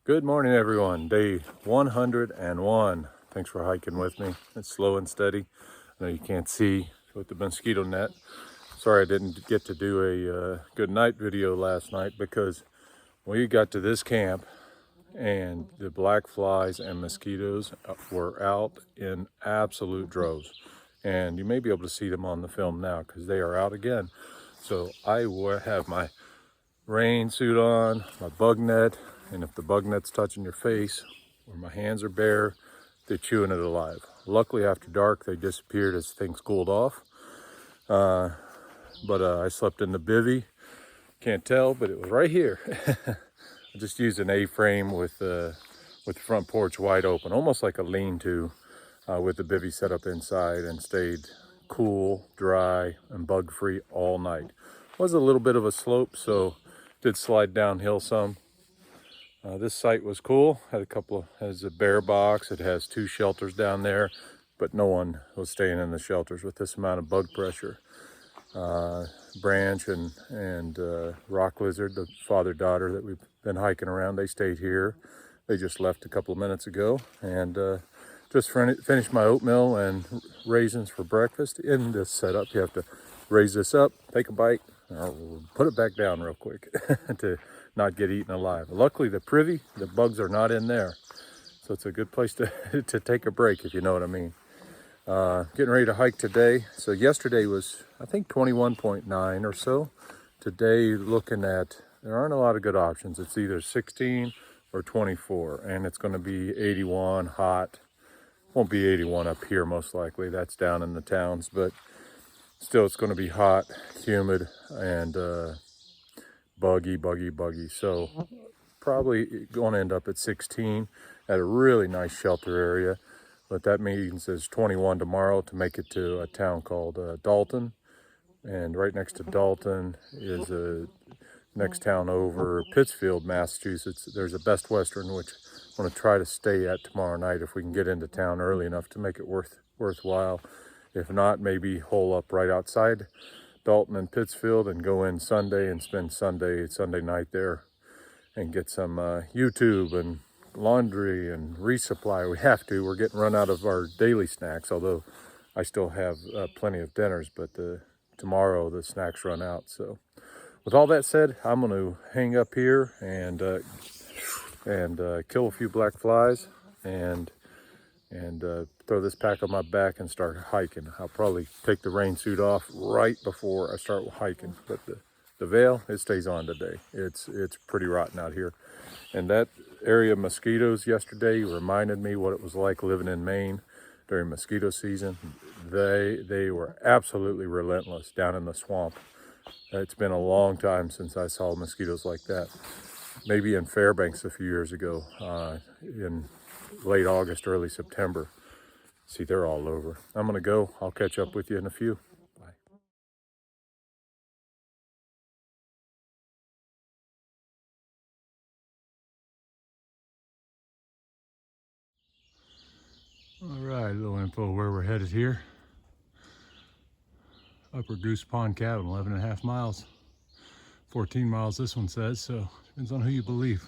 Good morning, everyone. Day 101. Thanks for hiking with me. It's slow and steady. I know you can't see with the mosquito net. Sorry I didn't get to do a good night video last night because we got to this camp and the black flies and mosquitoes were out in absolute droves. And you may be able to see them on the film now because they are out again. So I will have my rain suit on, my bug net, and if the bug net's touching your face or my hands are bare, they're chewing it alive. Luckily after dark they disappeared as things cooled off. But I slept in the bivvy. Can't tell, but it was right here. I just used an A-frame with the front porch wide open, almost like a lean-to, with the bivvy set up inside, and stayed cool, dry, and bug-free all night. Was a little bit of a slope, so did slide downhill some. This site was cool. Has a bear box. It has 2 shelters down there, but no one was staying in the shelters with this amount of bug pressure. Branch and rock lizard, the father-daughter that we've been hiking around, they stayed here. They just left a couple of minutes ago, and just finished my oatmeal and raisins for breakfast. In this setup, you have to raise this up, take a bite, put it back down real quick to not get eaten alive. Luckily the privy, the bugs are not in there, so it's a good place to to take a break, if you know what I mean. Getting ready to hike today. So yesterday was, I think, 21.9 or so. Today, looking at, there aren't a lot of good options. It's either 16 or 24, and it's going to be 81, hot. Won't be 81 up here most likely. That's down in the towns, but still it's going to be hot, humid, and buggy. So probably going to end up at 16 at a really nice shelter area. But that means it's 21 tomorrow to make it to a town called Dalton. And right next to Dalton is a next town over, Pittsfield, Massachusetts. There's a Best Western, which I want to try to stay at tomorrow night if we can get into town early enough to make it worthwhile. If not, maybe hole up right outside Dalton and Pittsfield and go in Sunday and spend Sunday night there and get some YouTube and laundry and resupply. We have to. We're getting run out of our daily snacks, although I still have plenty of dinners, but tomorrow the snacks run out. So with all that said, I'm going to hang up here and kill a few black flies and throw this pack on my back and start hiking. I'll probably take the rain suit off right before I start hiking, but the veil, it stays on today. It's pretty rotten out here. And that area of mosquitoes yesterday reminded me what it was like living in Maine during mosquito season. They were absolutely relentless down in the swamp. It's been a long time since I saw mosquitoes like that. Maybe in Fairbanks a few years ago, in late August, early September. See, they're all over. I'm gonna go. I'll catch up with you in a few. Bye. All right, a little info where we're headed here. Upper Goose Pond Cabin, 11.5 miles. 14 miles this one says, so depends on who you believe.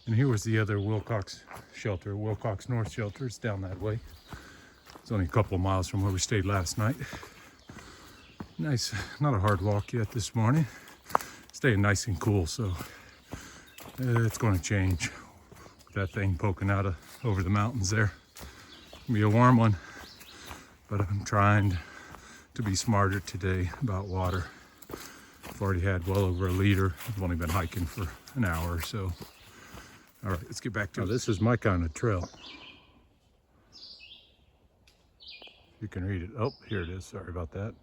And here was the other Wilcox shelter, Wilcox North shelter. It's down that way. It's only a couple of miles from where we stayed last night. Nice, not a hard walk yet this morning. Staying nice and cool, so it's going to change. With that thing poking out over the mountains there. It'll be a warm one, but I'm trying to be smarter today about water. I've already had well over a liter. I've only been hiking for an hour or so. All right, let's get back to it. This is my kind of trail. You can read it. Oh, here it is. Sorry about that.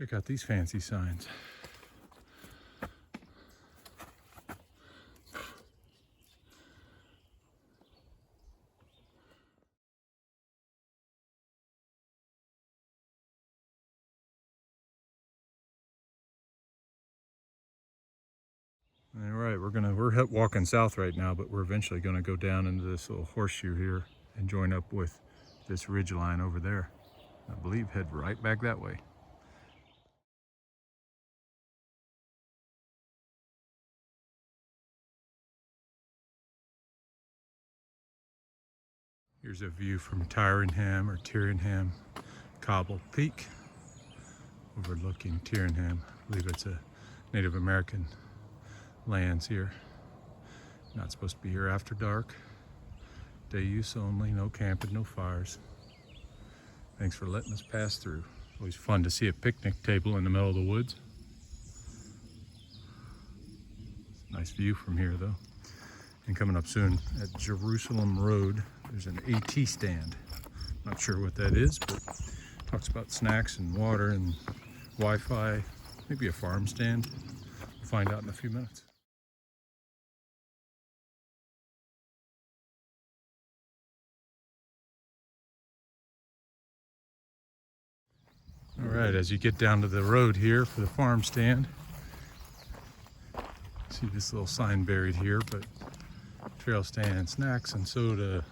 Check out these fancy signs. All right, we're walking south right now, but we're eventually gonna go down into this little horseshoe here and join up with this ridge line over there. I believe head right back that way. Here's a view from Tyringham or Tyringham Cobble Peak, overlooking Tyringham. I believe it's a Native American lands here. Not supposed to be here after dark. Day use only, no camping, no fires. Thanks for letting us pass through. Always fun to see a picnic table in the middle of the woods. Nice view from here though. And coming up soon at Jerusalem Road, there's an AT stand. Not sure what that is, but talks about snacks and water and Wi-Fi, maybe a farm stand. We'll find out in a few minutes. All right, as you get down to the road here for the farm stand, see this little sign buried here, but trail stand, snacks and soda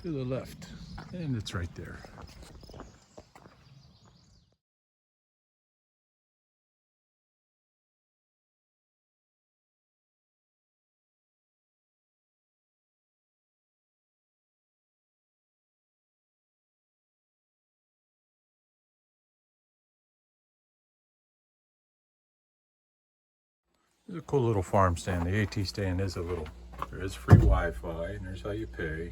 to the left, and it's right there. It's a cool little farm stand. The AT stand is there is free Wi-Fi, and there's how you pay.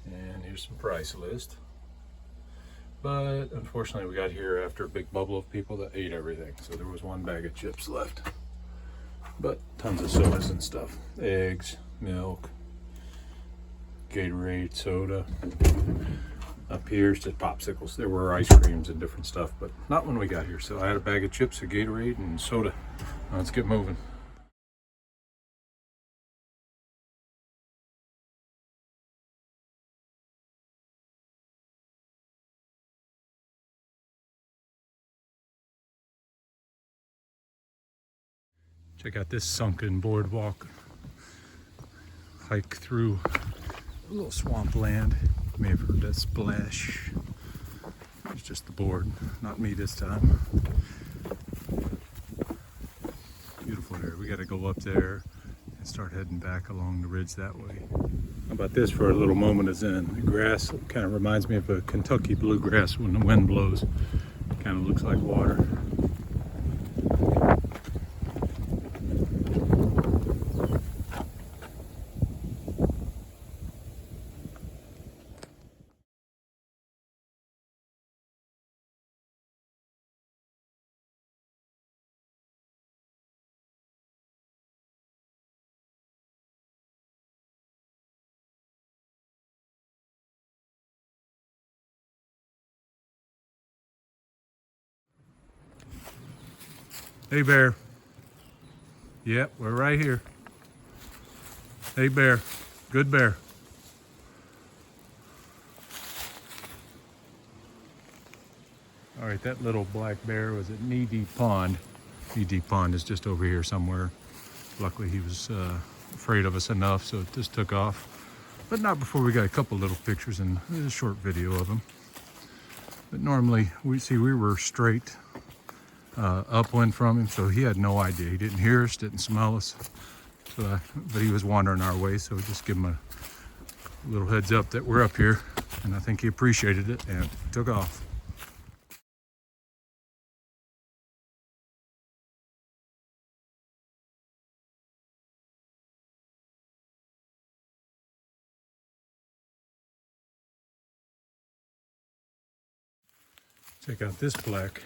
And here's some price list. But unfortunately we got here after a big bubble of people that ate everything. So there was one bag of chips left. But tons of sodas and stuff. Eggs, milk, Gatorade, soda. Up here's just popsicles. There were ice creams and different stuff, but not when we got here. So I had a bag of chips, a Gatorade, and soda. Let's get moving. Check out this sunken boardwalk. Hike through a little swampland. You may have heard that splash. It's just the board, not me this time. Beautiful area. We got to go up there and start heading back along the ridge that way. How about this for a little moment of zen? The grass kind of reminds me of a Kentucky bluegrass when the wind blows. Kind of looks like water. Hey bear. Yep, we're right here. Hey bear. Good bear. All right, that little black bear was at Knee Deep Pond. Knee Deep Pond is just over here somewhere. Luckily he was afraid of us enough, so it just took off. But not before we got a couple little pictures and a short video of him. But normally we were straight upwind from him, so he had no idea. He didn't hear us, didn't smell us. So, but he was wandering our way, so we just give him a little heads up that we're up here, and I think he appreciated it and took off. Check out this plaque.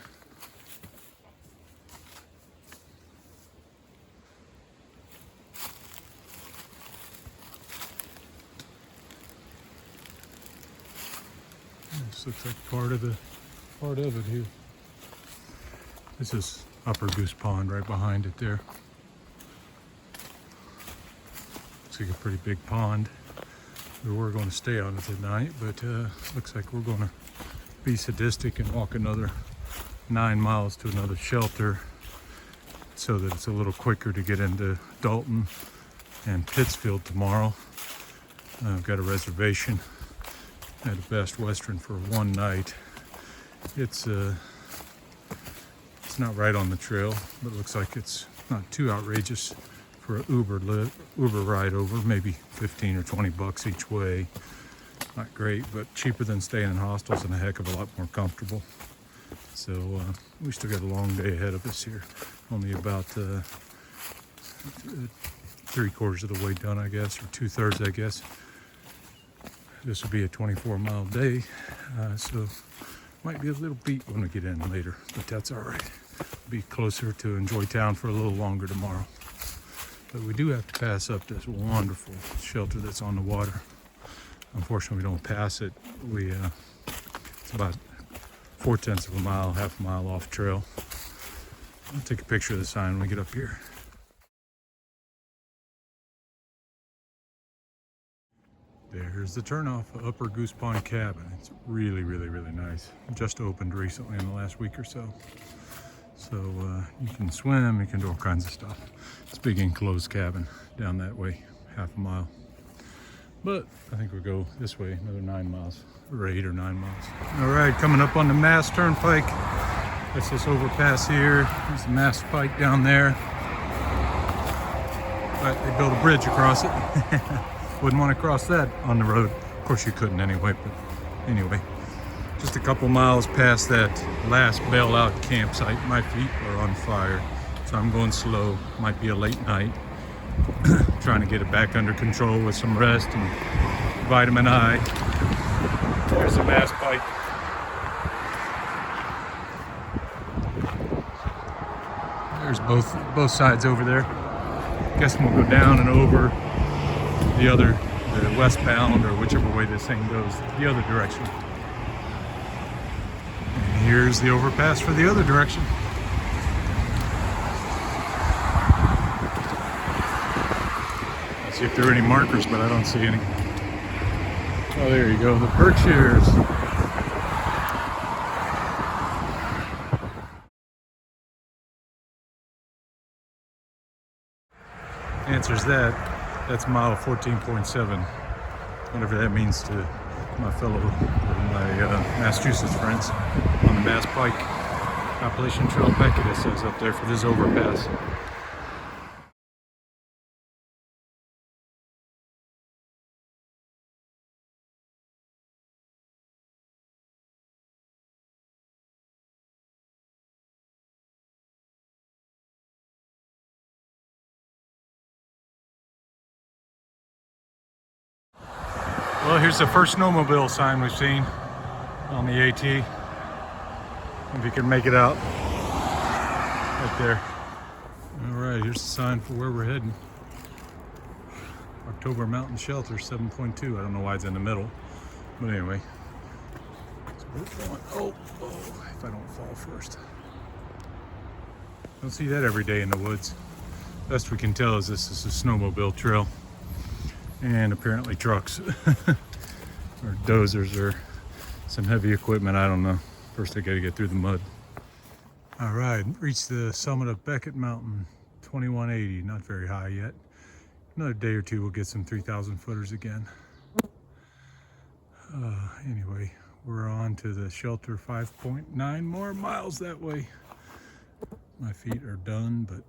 This looks like part of it here. This is Upper Goose Pond right behind it there. Looks like a pretty big pond. We were going to stay on it tonight, but looks like we're going to be sadistic and walk another 9 miles to another shelter so that it's a little quicker to get into Dalton and Pittsfield tomorrow. I've got a reservation at a Best Western for one night. It's not right on the trail, but it looks like it's not too outrageous for an Uber ride over, maybe 15 or 20 bucks each way. Not great, but cheaper than staying in hostels and a heck of a lot more comfortable. So we still got a long day ahead of us here. Only about 3/4 of the way done, I guess, or 2/3, I guess. This will be a 24-mile day, so might be a little beat when we get in later, but that's all right. Be closer to enjoy town for a little longer tomorrow. But we do have to pass up this wonderful shelter that's on the water. Unfortunately, we don't pass it. It's about 4/10 of a mile, half a mile off trail. I'll take a picture of the sign when we get up here. There's the turnoff, Upper Goose Pond Cabin. It's really, really, really nice. Just opened recently in the last week or so. So you can swim, you can do all kinds of stuff. It's a big enclosed cabin down that way, half a mile. But I think we'll go this way, another 9 miles, or 8 or 9 miles. All right, coming up on the Mass Turnpike. That's this overpass here. There's the Mass Pike down there. But they built a bridge across it. Wouldn't want to cross that on the road. Of course you couldn't anyway, but anyway. Just a couple miles past that last bailout campsite. My feet are on fire, so I'm going slow. Might be a late night. Trying to get it back under control with some rest and vitamin I. There's the Mass Pike. There's both sides over there. Guessing we'll go down and over the westbound, or whichever way this thing goes, the other direction. And here's the overpass for the other direction. Let's see if there are any markers, but I don't see any. Oh, there you go, the Berkshires. Answers that. That's mile 14.7, whatever that means to my Massachusetts friends on the Mass Pike. Appalachian Trail Pike, it says up there for this overpass. Well, here's the first snowmobile sign we've seen on the AT. If you can make it out. Right there. All right, here's the sign for where we're heading. October Mountain Shelter 7.2. I don't know why it's in the middle, but anyway. So we're going, oh, if I don't fall first. Don't see that every day in the woods. Best we can tell is this is a snowmobile trail. And apparently trucks or dozers or some heavy equipment, I don't know. First I gotta get through the mud. All right, reached the summit of Beckett Mountain, 2180, not very high yet. Another day or two we'll get some 3,000 footers again. Anyway, we're on to the shelter, 5.9 more miles that way. My feet are done, but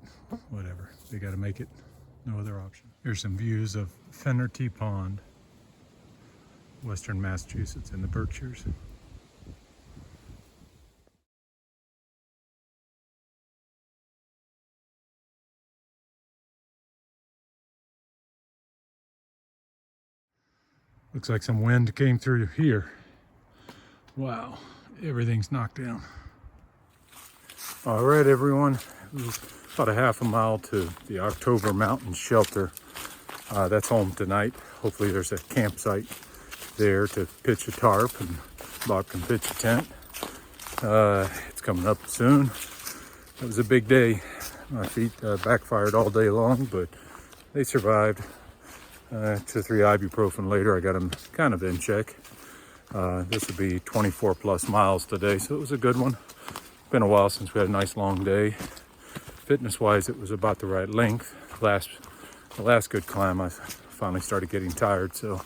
whatever, they gotta make it. No other option. Here's some views of Fennerty Pond, Western Massachusetts in the Berkshires. Looks like some wind came through here. Wow, everything's knocked down. All right, everyone. About a half a mile to the October Mountain Shelter. That's home tonight. Hopefully there's a campsite there to pitch a tarp and Bob can pitch a tent. It's coming up soon. It was a big day. My feet backfired all day long, but they survived. 2 or 3 ibuprofen later, I got them kind of in check. This would be 24 plus miles today, so it was a good one. Been a while since we had a nice long day. Fitness wise, it was about the right length. The last good climb, I finally started getting tired, so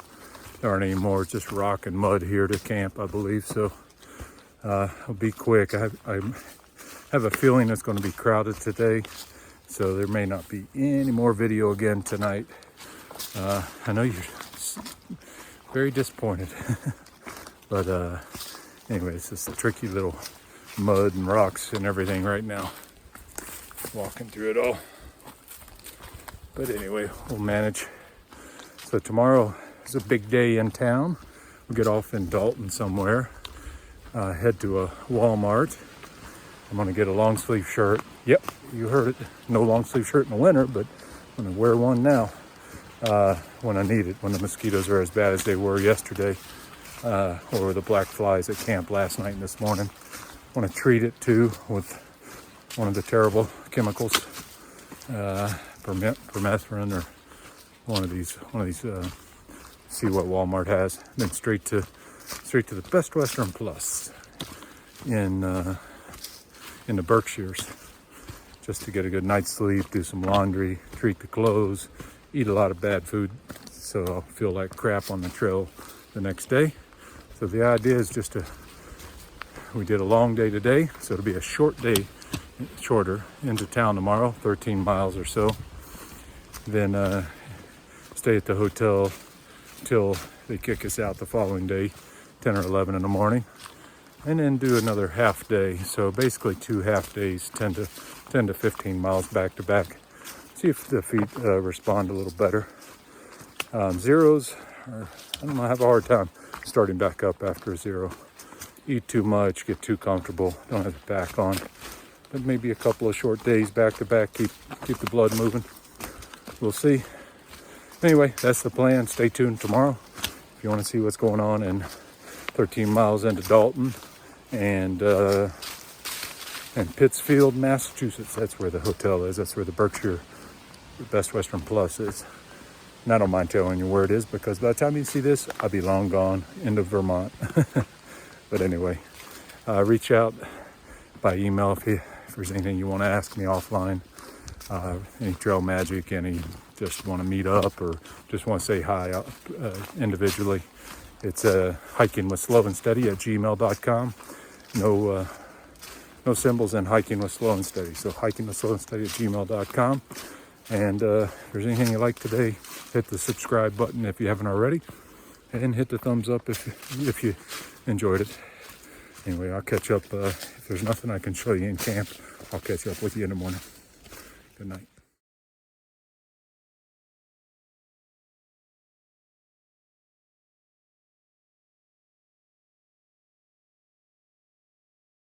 there aren't any more just rock and mud here to camp, I believe. So I'll be quick. I have a feeling it's going to be crowded today, so there may not be any more video again tonight. I know you're very disappointed, but anyway, it's just a tricky little mud and rocks and everything right now. Walking through it all. But anyway, we'll manage. So tomorrow is a big day in town. We'll get off in Dalton somewhere. Head to a Walmart. I'm gonna get a long sleeve shirt. Yep, you heard it. No long sleeve shirt in the winter, but I'm gonna wear one now when I need it, when the mosquitoes are as bad as they were yesterday, or the black flies at camp last night and this morning. I wanna treat it too with one of the terrible chemicals, permethrin or one of these. See what Walmart has. Then straight to the Best Western Plus in the Berkshires, just to get a good night's sleep, do some laundry, treat the clothes, eat a lot of bad food, so I'll feel like crap on the trail the next day. So the idea is we did a long day today, so it'll be a shorter into town tomorrow, 13 miles or so. Then stay at the hotel till they kick us out the following day, 10 or 11 in the morning, and then do another half day. So basically 2 half days, 10 to 15 miles back to back. See if the feet respond a little better. Zeros, I don't know, I have a hard time starting back up after a zero. Eat too much, get too comfortable, don't have the back on. But maybe a couple of short days back to back, keep the blood moving. We'll see. Anyway, that's the plan. Stay tuned tomorrow if you want to see what's going on in 13 miles into Dalton and Pittsfield, Massachusetts. That's where the hotel is. That's where the Best Western Plus is. And I don't mind telling you where it is, because by the time you see this, I'll be long gone into Vermont. But anyway, reach out by email if there's anything you want to ask me offline. Any trail magic, just want to meet up, or just want to say hi individually. It's HikingWithSlowAndSteady@gmail.com. No symbols in HikingWithSlowAndSteady. So HikingWithSlowAndSteady@gmail.com. And if there's anything you like today, hit the subscribe button if you haven't already, and hit the thumbs up if you enjoyed it. Anyway, I'll catch up. If there's nothing I can show you in camp, I'll catch up with you in the morning. Good night.